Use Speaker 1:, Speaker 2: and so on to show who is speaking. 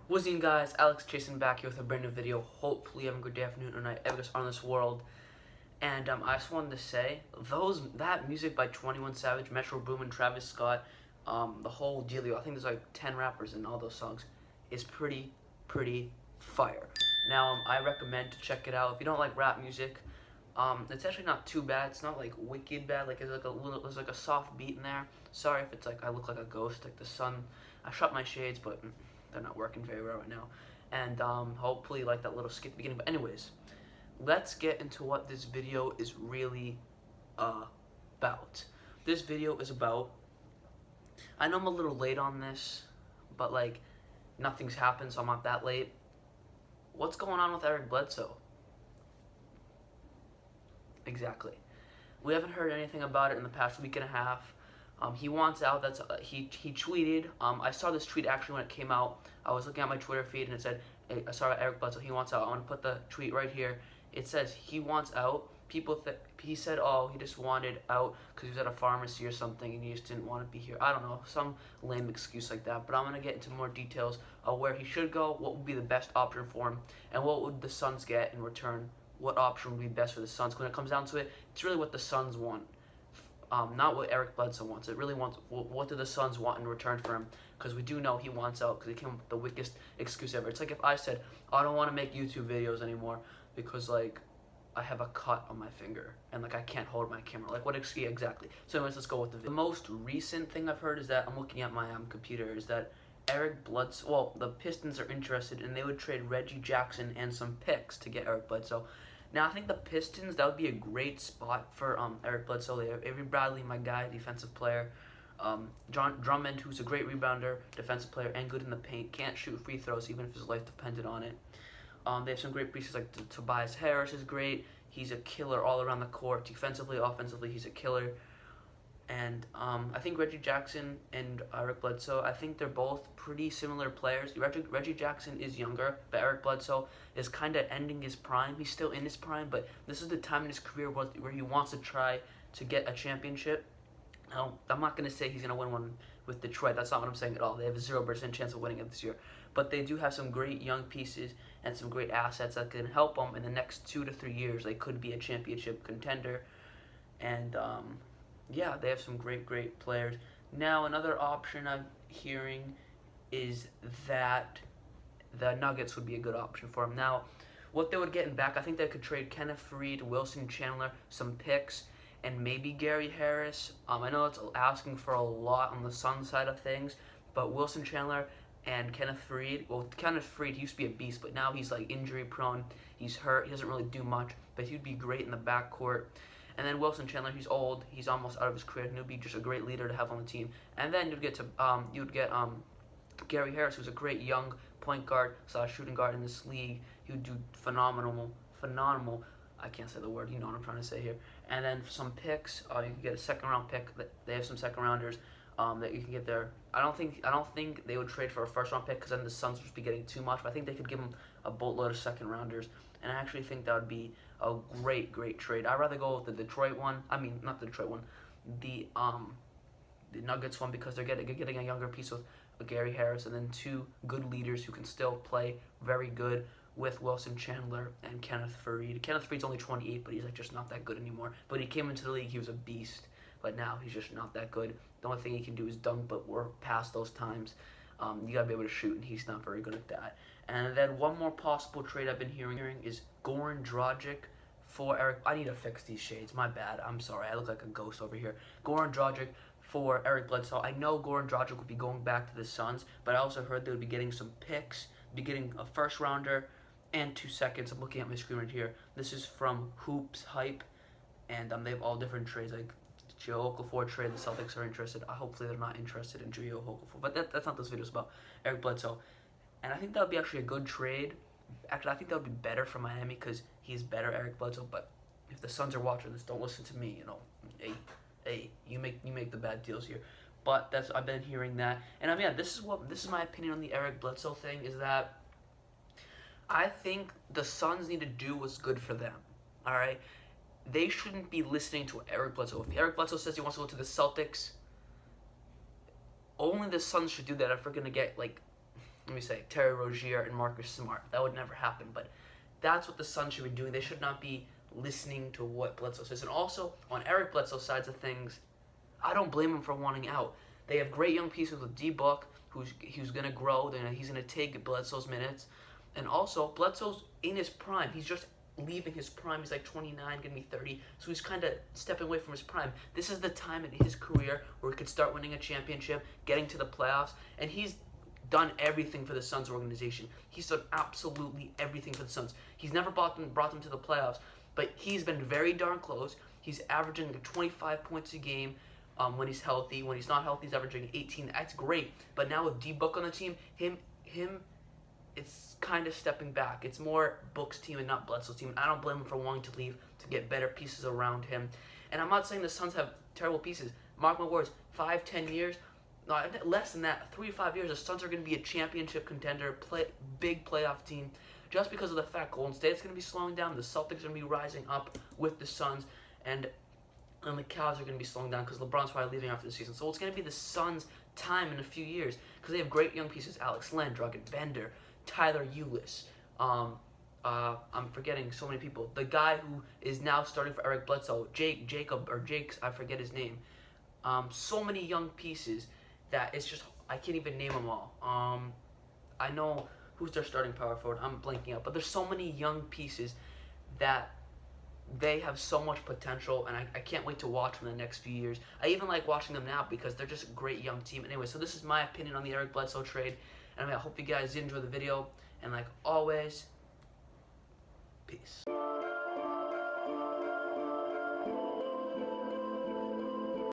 Speaker 1: What's up, guys? Alex Jason back here with a brand new video. Hopefully, you have a good day, afternoon, or night, ever on this world. And I just wanted to say, that music by 21 Savage, Metro Boomin, Travis Scott, the whole dealio. I think there's like 10 rappers in all those songs. Is pretty fire. Now, I recommend to check it out if you don't like rap music. It's actually not too bad. It's not like wicked bad. Like there's like a soft beat in there. Sorry if it's like I look like a ghost, like the sun. I shut my shades, but they're not working very well right now. And hopefully like that little skit at the beginning. But anyways, let's get into what this video is really about. This video is about, I know I'm a little late on this, but like nothing's happened, so I'm not that late. What's going on with Eric Bledsoe? Exactly. We haven't heard anything about it in the past week and a half. He wants out. That's he tweeted. I saw this tweet actually when it came out. I was looking at my Twitter feed and it said, hey, I saw Eric Bledsoe. He wants out. I want to put the tweet right here. It says he wants out. He said, oh, he just wanted out because he was at a pharmacy or something and he just didn't want to be here. I don't know, some lame excuse like that. But I'm gonna get into more details of where he should go, what would be the best option for him, and what would the Suns get in return. What option would be best for the Suns? When it comes down to it, it's really what the Suns want, not what Eric Bledsoe wants. It really wants what do the Suns want in return for him? Because we do know he wants out because he came up with the wickedest excuse ever. It's like if I said, oh, I don't want to make YouTube videos anymore because like I have a cut on my finger and like I can't hold my camera. Like what excuse exactly? So anyways, let's go with the video. The most recent thing I've heard is that I'm looking at my computer is that Eric Bledsoe, well, the Pistons are interested and they would trade Reggie Jackson and some picks to get Eric Bledsoe. Now, I think the Pistons, that would be a great spot for Eric Bledsoe. They have Avery Bradley, my guy, defensive player. John Drummond, who's a great rebounder, defensive player, and good in the paint. Can't shoot free throws, even if his life depended on it. They have some great pieces, like Tobias Harris is great. He's a killer all around the court. Defensively, offensively, he's a killer. And I think Reggie Jackson and Eric Bledsoe, I think they're both pretty similar players. Reggie Jackson is younger, but Eric Bledsoe is kind of ending his prime. He's still in his prime, but this is the time in his career where he wants to try to get a championship. Now, I'm not going to say he's going to win one with Detroit. That's not what I'm saying at all. They have a 0% chance of winning it this year. But they do have some great young pieces and some great assets that can help them in the next 2 to 3 years. They could be a championship contender. And, yeah, they have some great players. Now, another option I'm hearing is that the Nuggets would be a good option for him. Now, what they would get in back, I think they could trade Kenneth Faried, Wilson Chandler, some picks, and maybe Gary Harris. I know it's asking for a lot on the Suns side of things, but Wilson Chandler and Kenneth Faried, well, Kenneth Faried, he used to be a beast, but now he's like injury prone. He's hurt. He doesn't really do much, but he'd be great in the backcourt. And then Wilson Chandler, he's old, he's almost out of his career, and he'd be just a great leader to have on the team. And then you'd get Gary Harris, who's a great young point guard / shooting guard in this league. He would do phenomenal. I can't say the word, you know what I'm trying to say here. And then for some picks, you can get a second round pick. They have some second rounders that you can get there. I don't think they would trade for a first round pick because then the Suns would just be getting too much. But I think they could give them a boatload of second rounders, and I actually think that would be a great trade. I'd rather go with the Detroit one. I mean, not the Detroit one, the Nuggets one, because they're getting a younger piece with Gary Harris, and then 2 good leaders who can still play very good with Wilson Chandler and Kenneth Faried. Kenneth Faried's only 28, but he's like just not that good anymore. But he came into the league, he was a beast, but now he's just not that good. The only thing he can do is dunk, but we're past those times. You gotta be able to shoot, and he's not very good at that. And then one more possible trade I've been hearing is Goran Dragic for Eric. I need to fix these shades. My bad. I'm sorry. I look like a ghost over here. Goran Dragic for Eric Bledsoe. I know Goran Dragic would be going back to the Suns, but I also heard they would be getting some picks, be getting a first rounder and 2 seconds. I'm looking at my screen right here. This is from Hoops Hype, and they have all different trades, like Joe Okafor trade. The Celtics are interested. Hopefully they're not interested in Joe Okafor, but that's not this video's about. Eric Bledsoe. And I think that would be actually a good trade. Actually, I think that would be better for Miami because he's better, Eric Bledsoe. But if the Suns are watching this, don't listen to me. You know, hey, you make the bad deals here. But I've been hearing that, and yeah, this is my opinion on the Eric Bledsoe thing. Is that I think the Suns need to do what's good for them. All right, they shouldn't be listening to Eric Bledsoe. If Eric Bledsoe says he wants to go to the Celtics, only the Suns should do that if we're gonna get like let me say, Terry Rozier and Marcus Smart. That would never happen, but that's what the Suns should be doing. They should not be listening to what Bledsoe says. And also, on Eric Bledsoe's sides of things, I don't blame him for wanting out. They have great young pieces with D-Book, who's going to grow. He's going to take Bledsoe's minutes. And also, Bledsoe's in his prime. He's just leaving his prime. He's like 29, going to be 30. So he's kind of stepping away from his prime. This is the time in his career where he could start winning a championship, getting to the playoffs. And he's done everything for the Suns organization. He's done absolutely everything for the Suns. He's never brought them to the playoffs, but he's been very darn close. He's averaging 25 points a game when he's healthy. When he's not healthy, he's averaging 18. That's great. But now with D-Book on the team, him, it's kind of stepping back. It's more Book's team and not Bledsoe's team. I don't blame him for wanting to leave to get better pieces around him. And I'm not saying the Suns have terrible pieces. Mark my words, 5-10 years, no, less than that, 3 to 5 years, the Suns are going to be a championship contender, big playoff team, just because of the fact Golden State's going to be slowing down, the Celtics are going to be rising up with the Suns, and the Cavs are going to be slowing down because LeBron's probably leaving after the season. So it's going to be the Suns' time in a few years because they have great young pieces: Alex Len, Dragan Bender, Tyler Ulis. I'm forgetting so many people. The guy who is now starting for Eric Bledsoe, Jakes, I forget his name. So many young pieces that it's just, I can't even name them all. I know who's their starting power forward. I'm blanking out. But there's so many young pieces that they have so much potential, and I can't wait to watch them in the next few years. I even like watching them now because they're just a great young team. Anyway, so this is my opinion on the Eric Bledsoe trade. And I hope you guys did enjoy the video. And like always, peace.